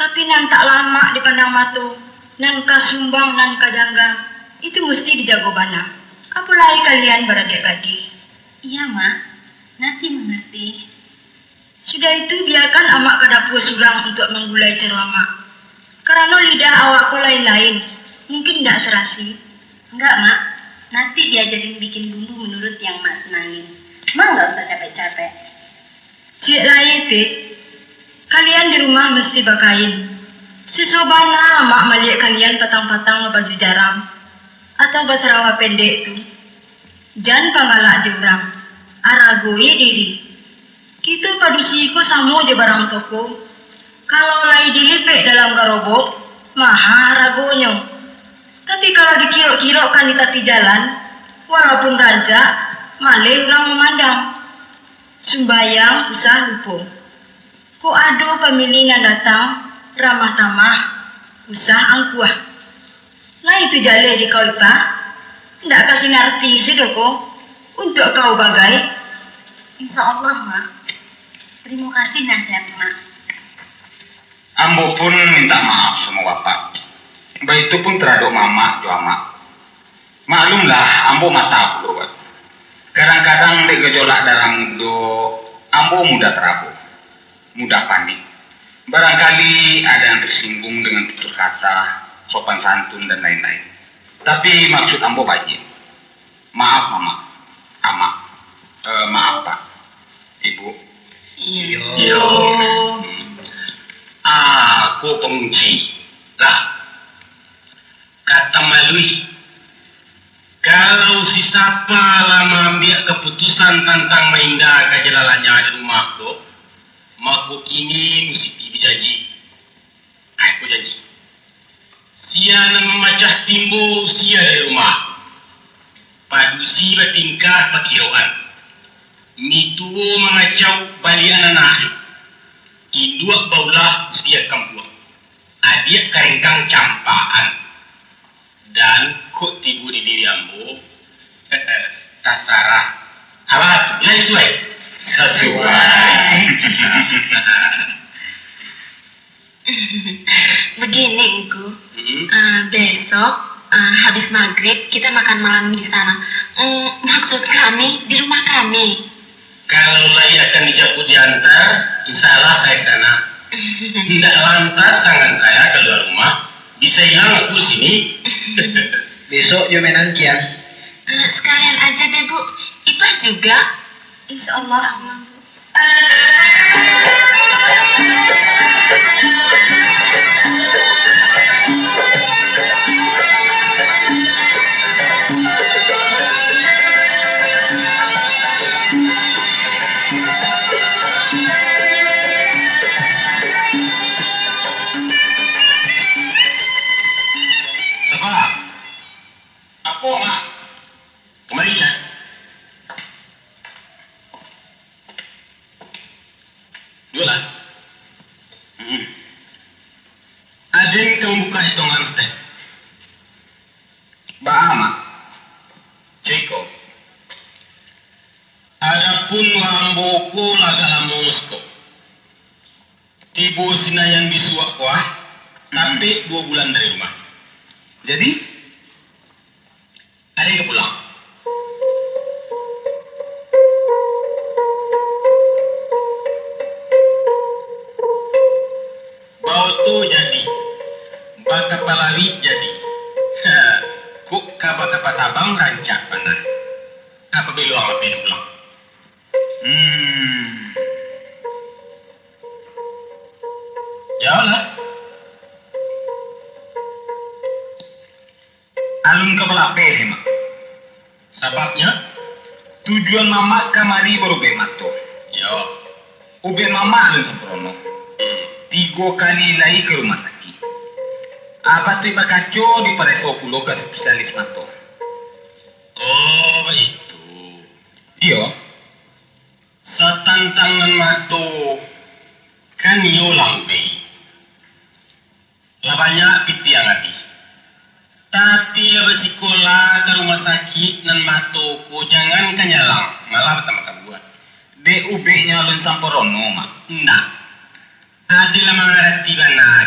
Tapi nan tak lama dipandang matu, nan kasumbang nan kajangga, itu mesti dijago bana. Apalagi kalian beradik-adik. Iya, Mak. Nanti mengerti. Sudah itu biarkan amak ke dapur surang untuk menggulai cerama. Karena lidah awakku lain-lain, mungkin tidak serasi. Enggak, Mak. Nanti diajarin bikin bumbu menurut yang Mak senangin. Mak nggak usah capek-capek. Cik lain, Tik. Kalian di rumah mesti bakain. Si Sobana mak melihat kalian patang-patang baju jarang. Atau basarawa pendek tu. Jangan pangalak diorang. Aragoi diri. Kita padusiku samo je barang toko. Kalau lai dilipek dalam garobok, maha ragonyo. Tapi kalau dikirok-kirokkan di tepi jalan, walaupun raja, malih orang memandang. Sembayang usah lupa. Ko ado pemilih yang datang, ramah tamah, usah angkuah. Lah itu jale di kau ipa, ndak kasih ngerti sedoko, untuk kau bagai. Insya Allah, Mak. Terima kasih nasihat Mak. Ambo pun minta maaf sama bapak. Begitu pun terhadap mama doa mak. Maklumlah, ambo mata bro. Kadang-kadang di gejolak darah mudo, ambo mudah terabuk, mudah panik. Barangkali ada yang tersinggung dengan tutur kata, sopan santun dan lain-lain. Tapi maksud ambo baik. Maaf mama, maaf pak, ibu. Iya. Aku pengunci lah. Kata Malui, kalau si Sapa lama ambil keputusan tentang maindah kejalalannya di rumahku, maka ini mesti dijanji. Aku janji. Sia nan memacah timbu sia dari rumah. Padusi bertingkah pakiroan. Mituo mengacau bali anak-anak. Indua baulah usia kampung. Adik karengkang campaan. Dan kok tibu di diri ambo. Tasarah. Apa? Sesuai. Begini, Engku. Besok habis maghrib kita makan malam di sana. Maksud kami di rumah kami. Kalau lagi akan dijemput diantar, insya Allah saya ke sana. Tidak lantas tangan saya keluar rumah, bisa hilang aku di sini. Besok Jumenan Kian. Sekalian aja deh, Bu. Ipah juga. Insya Allah. Apa, Mak? Kemari ya. Jualan. Ada yang buka hitungan stek. Bahama. Ceko. Adapun lamboku laga lamusko. Tibu sinayan bisuak kuah, tapi 2 bulan dari rumah. Jadi, Ada yang pulang. Bau tu jadi. Baka palawi jadi. Kuk kaba tabang rancak panah. Apa belu apa yang pulang? Jauhlah. alun ke belape mak. Sebabnya? Tujuan mama kamari baru bemato. Yo. Ube mama alun sempurna. 3 kali lagi ke rumah sakit. Apa tu bakaco di pareso pulo ke spesialis mato. Oh, itu. Iyo. Setantangan mato kan yo lambe. Labanya piti yang habis. Tapi bersikolah ke rumah sakit nan mato ko jangan kanyalang malah pertama buat. DUB nya alun samporono mak. Nah, Adalah mengerti benar.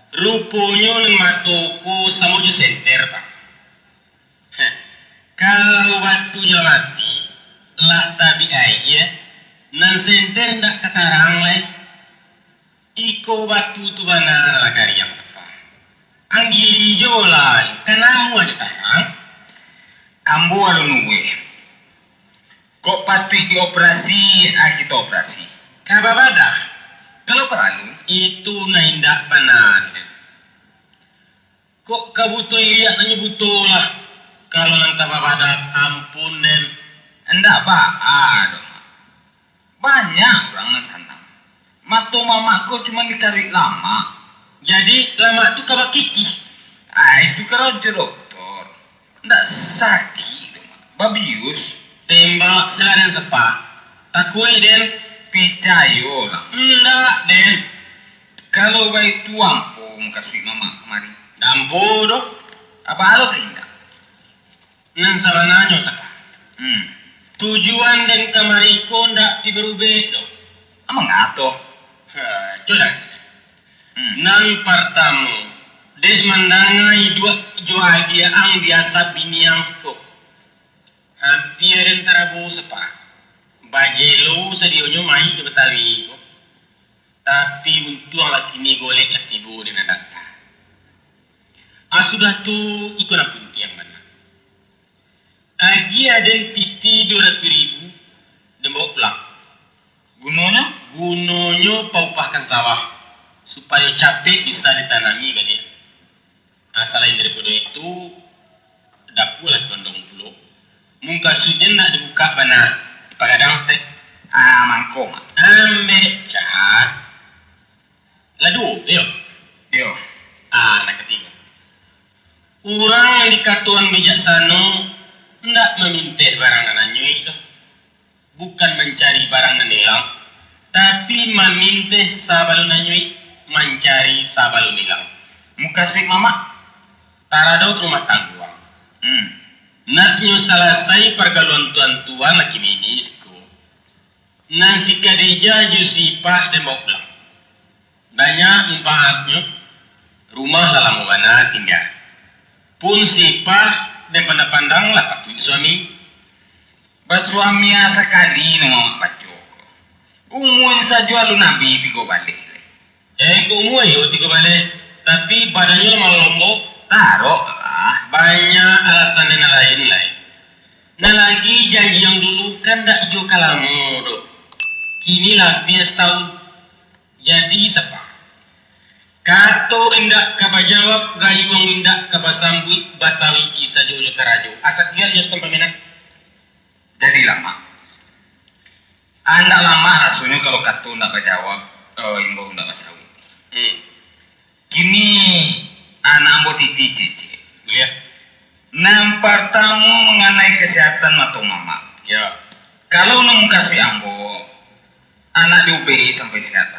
Rupanya nama toko sama ju senter, Pak. Kalau waktunya mati, lah tabi aja, nan senter ndak katarang lai. Iko waktu tu benar lah kari yang tepat. Anggili jolan, kanamu aja tarang. Ambo alun gue. Kok patut dioperasi, kita operasi. Kababadah. Kalau perlu, Itu na indak benar. Kok kabuto iriak nanya buto lah. Kalau nanta babadat ampun den. enggak dong. Banyak orang yang sana. Mato mamaku cuma ditarik lama. Jadi lama tu kabak kikih. Itu kalau dokter. Enggak sakit dong. Babius. Tembak seladan sepa. Takui den. Picayo lah. Enggak den. Kalau baik tuampung kasih mama kemari. Dampo doh. Apa halo tidak? Nan sabananyo saka. Hmm. Tujuan dan kamariko ndak diberubah doh. Amang ato. Coba. Nan pertama. Des mandangai dua joa dia ang biasa biniang sko. Hampir tarabu sepa. Bajelo sedionyo mai ke Betawi ko. Tapi untuk laki ni golek aktibo dengan data. Sudah tu ikut nak punti yang mana. Agi ada piti 200,000 dan bawa pulang. Gunanya? Gunanya paupahkan sawah supaya capek bisa ditanami kan ya. Selain daripada itu, dapulah condong puluh. Muka sudin nak dibuka mana? Di Pagadang stek. Mangkong. Ambek cat. Ladu, yo. Yo. Nak ketiga. Orang yang dikatuan bijaksana hendak meminta barang nananyo itu. Bukan mencari barang nilang, tapi meminta sabalun nanyo mencari sabalun nilang. Muka sik mama. Tarado rumah tangguang. Naknyo selesai pergaluan tuan-tuan laki minisko. Nasi kadeja jusipah dan bawa pulang. Banyak mumpahatnya rumah dalam wana tinggal. Pun sipah dan pandang-pandang lah patuh suami. Basuami sekali nama pacok. Umuan saja lu nabi tigo balik. Umuan yo tigo balik. Tapi badannya malah lombok. Taruh lah. Banyak alasan dan lain-lain. Nah lagi janji yang dulu kan tak jo kalamu do. Kini lebih setahun. Jadi siapa? Kato indak kaba jawab gayuang indak kaba sambut basawi kisah jojo karajo. Asak dia jos peminat. Jadi lama. Anda lama rasanya kalau kato ndak jawab. Imbo ndak basawi. Kini anak ambo titi cici. Ya. Yang pertama mengenai kesehatan mata mama. Ya. Kalau nemu kasih ambo, anak diubah sampai sehat.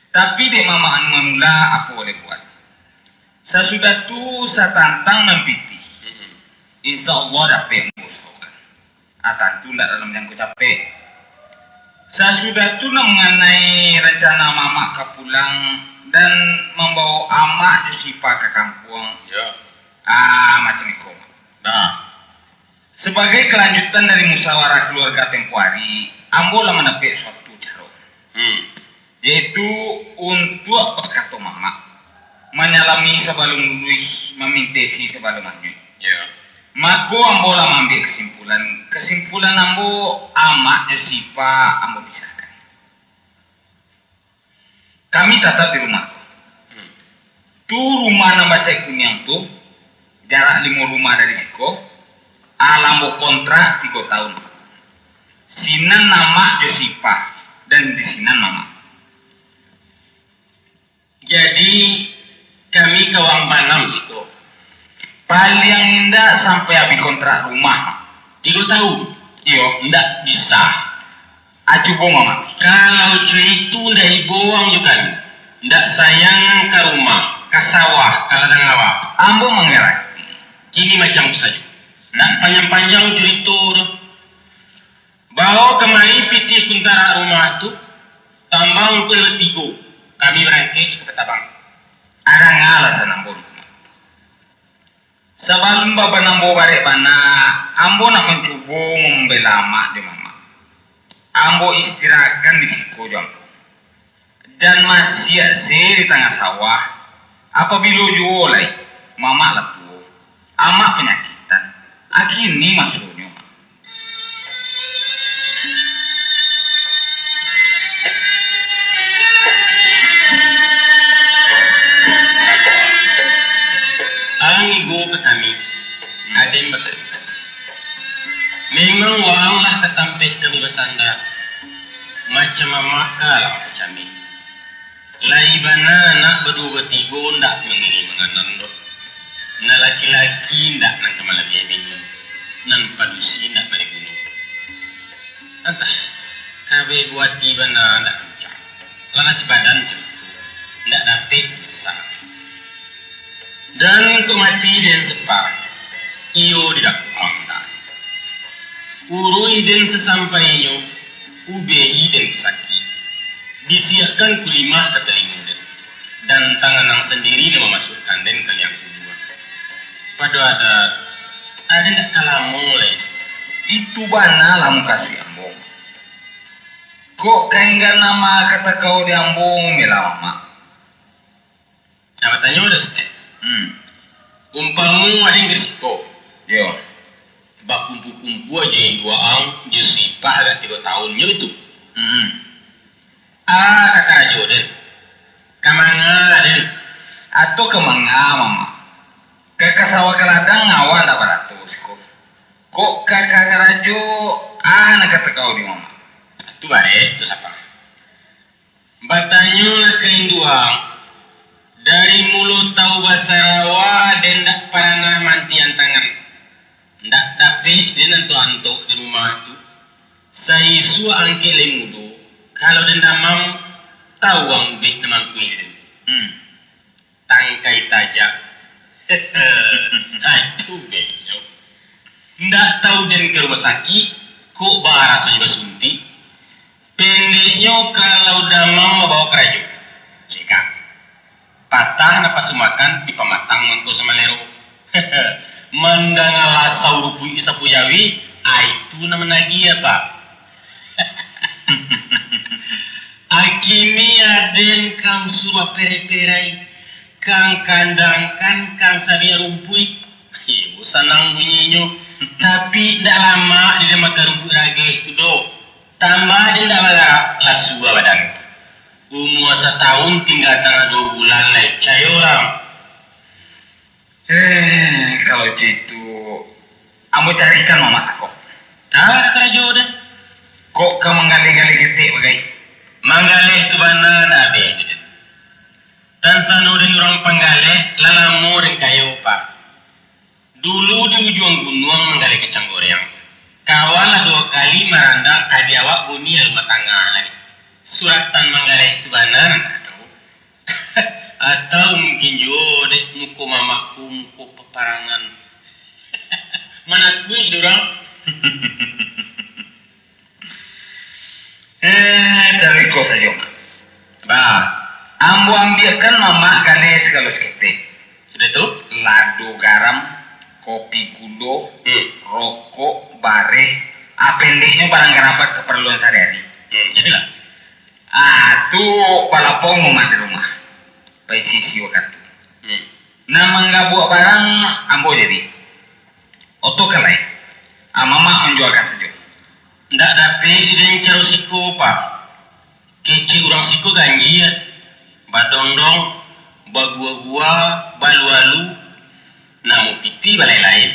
Tapi dek mama anu manula apa boleh buat. Sesudah tu saya tantang nampiti. Insya Allah dapat mengusahakan. Tentu tidak dalam yang ku capek. Sesudah tu mengenai rencana mama ke pulang dan membawa amak Josipa ke kampung. Ya. Macam itu. Nah. Sebagai kelanjutan dari musyawarah keluarga tempoh hari, ambo lah menepik suatu cara. Yaitu untuk berkata mama menyalami sebelum nulis memintesi sebelum lanjut. Ya. Maka ambo lah mengambil kesimpulan ambo amak Josipa ambo pisahkan. Kami tetap di rumah. Tu rumah nambah cek kunyang tu jarak 5 rumah dari siko. Alambo kontrak 3 tahun. Sinan nama Josipa dan di sinan mama. Jadi kami kawang panam siko. Paling indah sampai habis kontrak rumah. 3 tahun. Iyo, Ndak bisa. acu bo mama. Kalau cuy itu ndak ibuang juga. Ndak sayang ke rumah, ke sawah, ke ladang awak. Ambo mengerti. Kini macam saja. Ndak panjang-panjang cerita. Bawa kemari piti kuntara rumah tu. Tambang pun tigo. Kami berangkat ke Ketabang. Ada ngalasan ambo. Sebelum bapa nambo bare bana, ambo nak mencoba membela mak di mama. Ambo istirahatkan di siku jam. Dan masih di tengah sawah. Apabila jualai, mama lepuh, amak penyakitan. Akhirnya masuknya. Anggo ke kami, ada yang berterima. Memang wanglah ketampik kami bersandar. Macam makal kami. Laibana nak berdua bertiga ndak mengenai menganan dok. Na laki-laki ndak nak kemalagi minum. Nan padusi ndak mari gunung. Entah, kabe buat ibana ndak kencang. Lana si badan cerita, ndak dapat besar. Dan kemati dan separ, iyo tidak kuangkan. Urui dan sesampainya, UBI dan sakit. Disiapkan kulimah ke telinga dan tangan yang sendiri yang memasukkan dan ke yang kedua. Pada ada nak kalah mulai. Itu bana lamu kasih ambong. Kok kaingan nama kata kau di ambong melama. Apa tanya udah Ustaz? Umpamu ada yang bersiko. Yo. Bak kumpu-kumpu aja yang 2 tahun, jusipah agak 3 tahunnya itu. Kata aja den. Kamanga den. Atau kemanga mama. Kakak sawah keladang ngawal dah beratus kok. Kok kakak karajo nak kata kau di mama. Itu bare, itu siapa? Batanya kain duang. Dari mulut tahu bahasa Rawa dan tak pernah mantian tangan. Ndak tapi dia nantu-antu di rumah itu. Saya isu angke lemudo. Kalau dia damam tahu ang bik namang kuilin. Tangkai tajak. Itu bejo. Ndak tahu dia ke rumah sakit. Kok bah rasanya basunti. Pendeknya kalau damam bawa kerajo. Cekak. Patah napas makan di pematang mangko sama lero. Mandangala saurupu isapu yawi, itu nama lagi apa? Akimi aden kang suruh pere-perai, kang kandangkan kang sabia rumpui. Ibu senang bunyinya, tapi tidak lama dia makan rumput lagi itu do. Tambah dia tidak malah lasua badan. Umur 1 tahun tinggal tanggal 2 bulan naik cai orang. Kalau gitu, ambo carikan mama kok. Kerajo deh. Kok kau menggali-gali getik bagai? Manggaleh itu benar ada. Dan sana dan orang penggaleh lalamu dan kayu pak. Dulu di ujung gunung menggali kecang goreng. Kawan 2 kali merandang adiawak buni rumah tangga. Suratan manggaleh itu benar atau? Atau mungkin juga dek muka mamaku muka peparangan. Mana kui dorang? Cari kau saja mak. Bah, ambo ambilkan mama gane segala sekete. Sudah itu? Lado garam, kopi kudo, rokok, bare, pendeknya barang kerabat keperluan sehari-hari. Jadilah. Tuh palapong mama di rumah. Pai sisi waktu. Nama nggak buat barang ambo jadi. Oto kalai. Mama menjualkan saja. Ndak dapat ideng caro siku pak. Keci orang siku ganji ya. Badong-dong, bagua-gua, balu-alu, namu piti balai lain.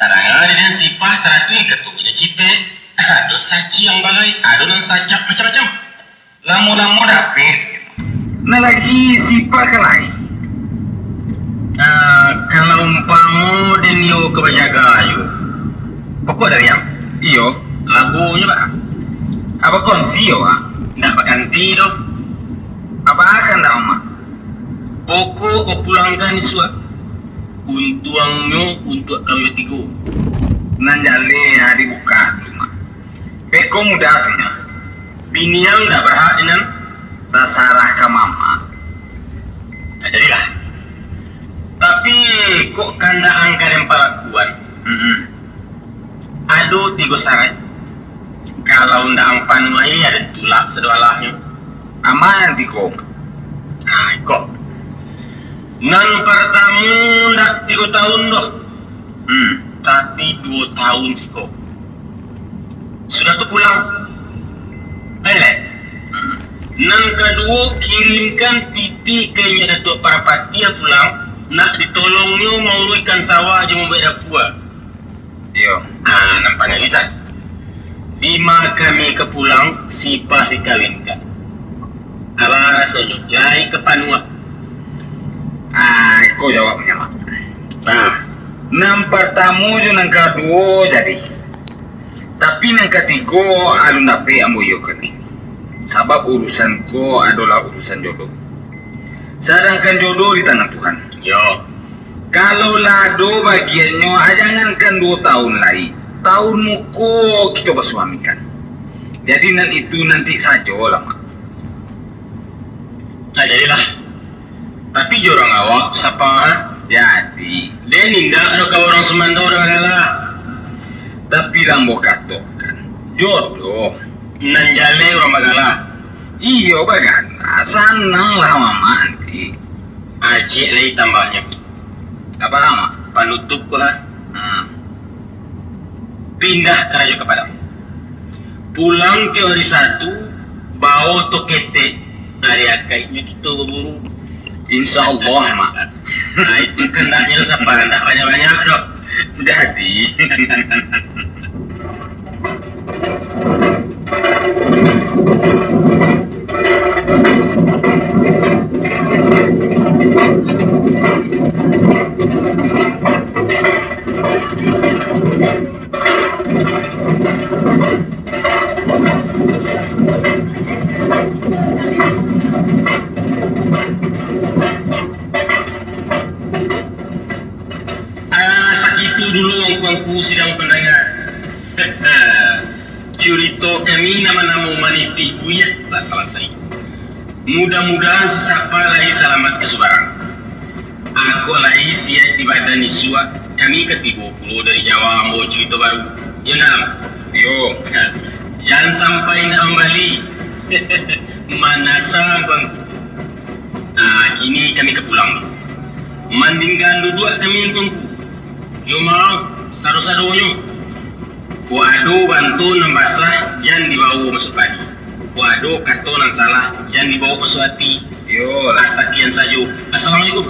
Taranga dengan sipah seratu ketuanya cipe. Ada saci yang balai, ada yang sacak macam-macam. Lamu-lamu dapat. Nah lagi sipah kalai. Kalau umpamu dan yo kebajaga yo. Pokok dari yang. Iyo. Lagunya pak. Apa konsio Ndak ganti doh. Apa akan dah mama? Pokok pulangkan suat. Untuangnya untuk kami tiga. Nanjale dibuka dulu mak. Beko muda punya. Bini yang tidak berhak dengan Terserah ke mama. nah, jadilah. Tapi kok kanda angka yang palakuan. Aduh tiga sarai. Kalau ndak ampan mai ada tulak sedoalahnya. Aman tiko. Nah, kok. Nan pertama ndak 3 tahun doh. Tapi 2 tahun sih kok. Sudah tuh pulang. Bele. Nan kedua kirimkan titi ke Datuk Parapati yang pulang. Nak ditolongnya mau ikan sawah aja mau bayar pua. Yo. Nampaknya bisa. Bima kami kepulang, sipah dikawinkan. Ala rasanya, lai ke Panua. Kau jawabnya lah. Nah, Nang pertama je nang kedua jadi. Tapi nang ketiga alu nape ambo yo kene. Sebab urusan ko adalah urusan jodoh. Sedangkan jodoh di tangan Tuhan. yo, Kalau lado bagiannya jangankan 2 tahun lagi. Tahunmu ko kita bersuamikan. Jadi itu nanti saja lama. nah jadilah. Tapi jorang awak, siapa? Jadi, Dia nindak ada kau orang semanda orang galah. tapi lambo katakan jodoh. Nan jale orang magalah. Iyo bagana, senang lah mama nanti. Acik lagi tambahnya. Apa lama? Panutup ko ha. Pindah keraja kepadamu. Pulang ke hari 1, bawa tokete. Hari akainya kita berburu. Insya Allah mak. Nah itu kendaknya siapa? Tak banyak-banyak dok. Jadi. Sakitu dulu angku sidang pendengar. Curito kami nama-nama manitiku ya telah selesai. Mudah-mudahan sesapa lagi selamat ke Subarang. Aku lagi siap di badan Isua. Kami ke-30 dari Jawa mau cerita baru. Ya nam. Yo. Jangan sampai nak kembali. Manasa bang. Kini kami kepulang. Mandingkan dua kami yang tunggu. Cuma sadu-sadunya. Kuado bantu nembasah jangan dibawa masuk padi. Kuado kato nang salah jangan dibawa masuk hati. Yo lah. Sekian saja. Assalamualaikum.